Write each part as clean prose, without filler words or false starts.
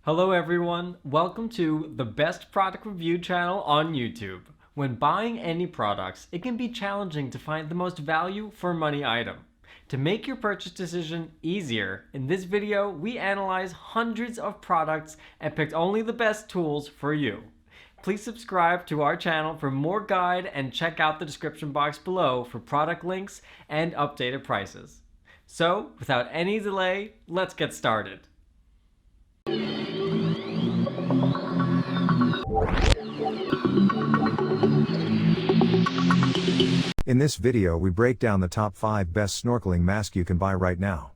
Hello everyone, welcome to the best product review channel on YouTube. When buying any products, it can be challenging to find the most value for money item. To make your purchase decision easier, in this video we analyze hundreds of products and picked only the best tools for you. Please subscribe to our channel for more guide and check out the description box below for product links and updated prices. So, without any delay, let's get started. In this video we break down the top 5 best snorkeling masks you can buy right now.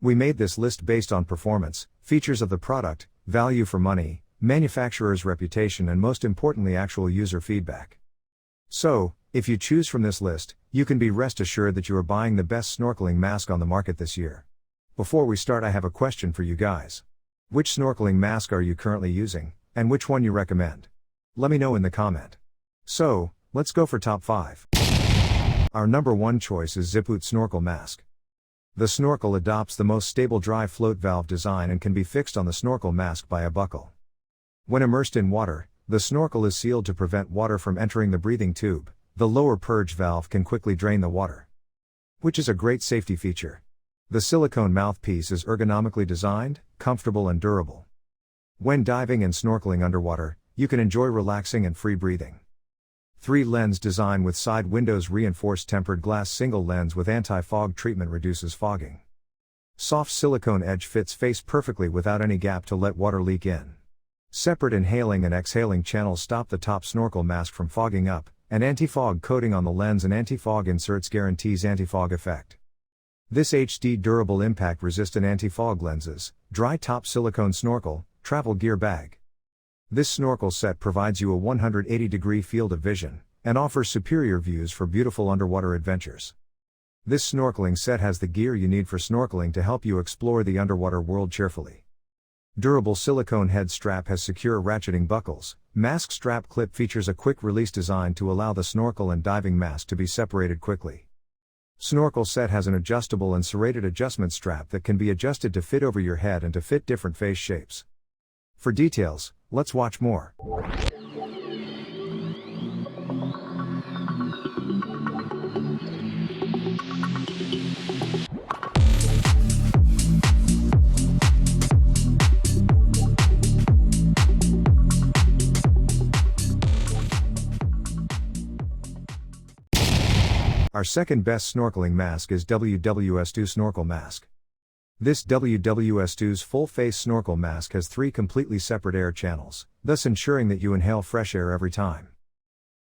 We made this list based on performance, features of the product, value for money, manufacturer's reputation and most importantly actual user feedback. So, if you choose from this list, you can be rest assured that you are buying the best snorkeling mask on the market this year. Before we start, I have a question for you guys. Which snorkeling mask are you currently using, and which one you recommend? Let me know in the comment. So, let's go for top 5. Our number 1 choice is Zipoute Snorkel Mask. The snorkel adopts the most stable dry float valve design and can be fixed on the snorkel mask by a buckle. When immersed in water, the snorkel is sealed to prevent water from entering the breathing tube. The lower purge valve can quickly drain the water, which is a great safety feature. The silicone mouthpiece is ergonomically designed, comfortable and durable. When diving and snorkeling underwater, you can enjoy relaxing and free breathing. 3-lens design with side windows, reinforced tempered glass single lens with anti-fog treatment reduces fogging. Soft silicone edge fits face perfectly without any gap to let water leak in. Separate inhaling and exhaling channels stop the top snorkel mask from fogging up, and anti-fog coating on the lens and anti-fog inserts guarantees anti-fog effect. This HD durable impact resistant anti-fog lenses, dry top silicone snorkel, travel gear bag. This snorkel set provides you a 180-degree field of vision, and offers superior views for beautiful underwater adventures. This snorkeling set has the gear you need for snorkeling to help you explore the underwater world cheerfully. Durable silicone head strap has secure ratcheting buckles. Mask strap clip features a quick release design to allow the snorkel and diving mask to be separated quickly. Snorkel set has an adjustable and serrated adjustment strap that can be adjusted to fit over your head and to fit different face shapes. For details, let's watch more. Our second best snorkeling mask is WSTOO Snorkel Mask. This WSTOO's full-face snorkel mask has 3 completely separate air channels, thus ensuring that you inhale fresh air every time.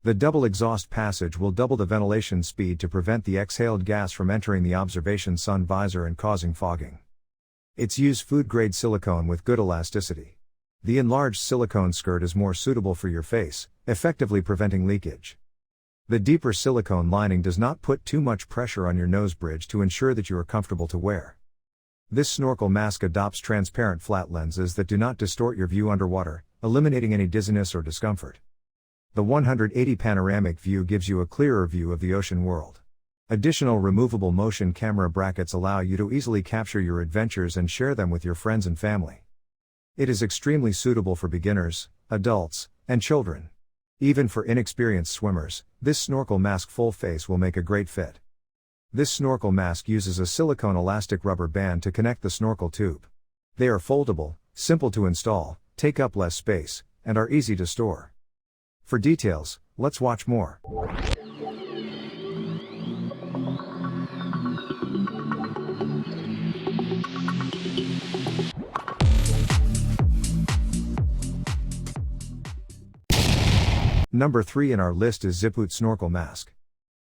The double exhaust passage will double the ventilation speed to prevent the exhaled gas from entering the observation sun visor and causing fogging. It's used food-grade silicone with good elasticity. The enlarged silicone skirt is more suitable for your face, effectively preventing leakage. The deeper silicone lining does not put too much pressure on your nose bridge to ensure that you are comfortable to wear. This snorkel mask adopts transparent flat lenses that do not distort your view underwater, eliminating any dizziness or discomfort. The 180 panoramic view gives you a clearer view of the ocean world. Additional removable motion camera brackets allow you to easily capture your adventures and share them with your friends and family. It is extremely suitable for beginners, adults, and children. Even for inexperienced swimmers, this snorkel mask full face will make a great fit. This snorkel mask uses a silicone elastic rubber band to connect the snorkel tube. They are foldable, simple to install, take up less space, and are easy to store. For details, let's watch more. Number 3 in our list is Zipoute Snorkel Mask.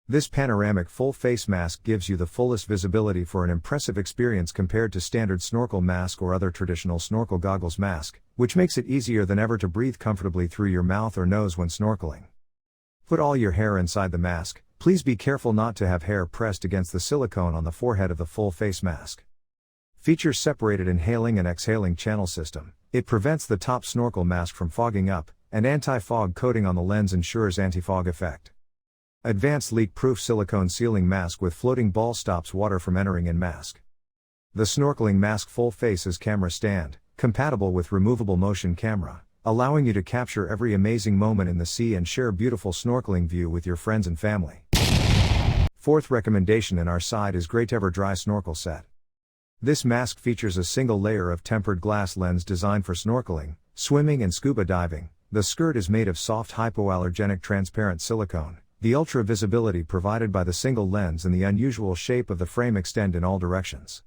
This panoramic full-face mask gives you the fullest visibility for an impressive experience compared to standard snorkel mask or other traditional snorkel goggles mask, which makes it easier than ever to breathe comfortably through your mouth or nose when snorkeling. Put all your hair inside the mask. Please be careful not to have hair pressed against the silicone on the forehead of the full-face mask. Features separated inhaling and exhaling channel system. It prevents the top snorkel mask from fogging up, and anti-fog coating on the lens ensures anti-fog effect. Advanced leak-proof silicone sealing mask with floating ball stops water from entering in mask. The snorkeling mask full face is camera stand, compatible with removable motion camera, allowing you to capture every amazing moment in the sea and share beautiful snorkeling view with your friends and family. Fourth recommendation in our side is Greatever Dry Snorkel Set. This mask features a single layer of tempered glass lens designed for snorkeling, swimming and scuba diving. The skirt is made of soft hypoallergenic transparent silicone. The ultra visibility provided by the single lens and the unusual shape of the frame extend in all directions.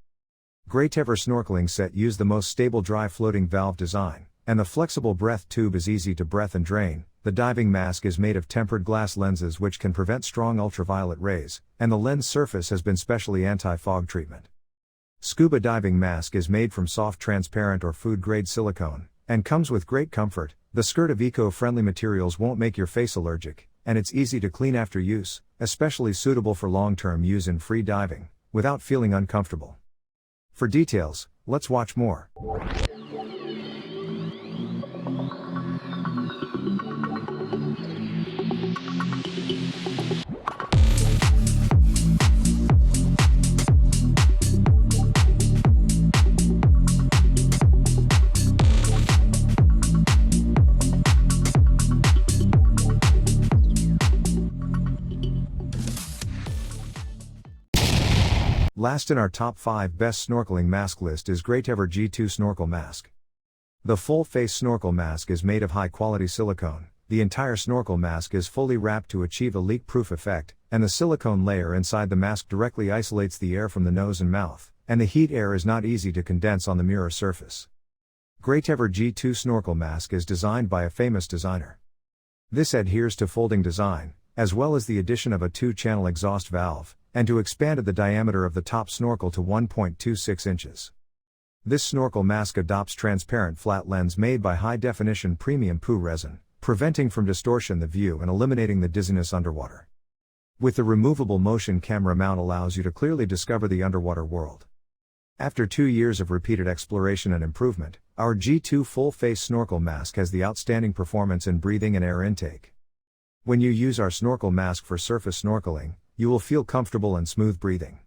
Greatever Snorkeling Set use the most stable dry floating valve design, and the flexible breath tube is easy to breath and drain. The diving mask is made of tempered glass lenses which can prevent strong ultraviolet rays, and the lens surface has been specially anti-fog treatment. Scuba diving mask is made from soft transparent or food-grade silicone, and comes with great comfort. The skirt of eco-friendly materials won't make your face allergic, and it's easy to clean after use, especially suitable for long-term use in free diving, without feeling uncomfortable. For details, let's watch more. Last in our top 5 best snorkeling mask list is Greatever G2 Snorkel Mask. The full face snorkel mask is made of high quality silicone. The entire snorkel mask is fully wrapped to achieve a leak-proof effect, and the silicone layer inside the mask directly isolates the air from the nose and mouth, and the heat air is not easy to condense on the mirror surface. Greatever G2 Snorkel Mask is designed by a famous designer. This adheres to folding design, as well as the addition of a 2-channel exhaust valve, and to expanded the diameter of the top snorkel to 1.26 inches. This snorkel mask adopts transparent flat lens made by high-definition premium PU resin, preventing from distortion the view and eliminating the dizziness underwater. With the removable motion camera mount allows you to clearly discover the underwater world. After 2 years of repeated exploration and improvement, our G2 full-face snorkel mask has the outstanding performance in breathing and air intake. When you use our snorkel mask for surface snorkeling, you will feel comfortable and smooth breathing.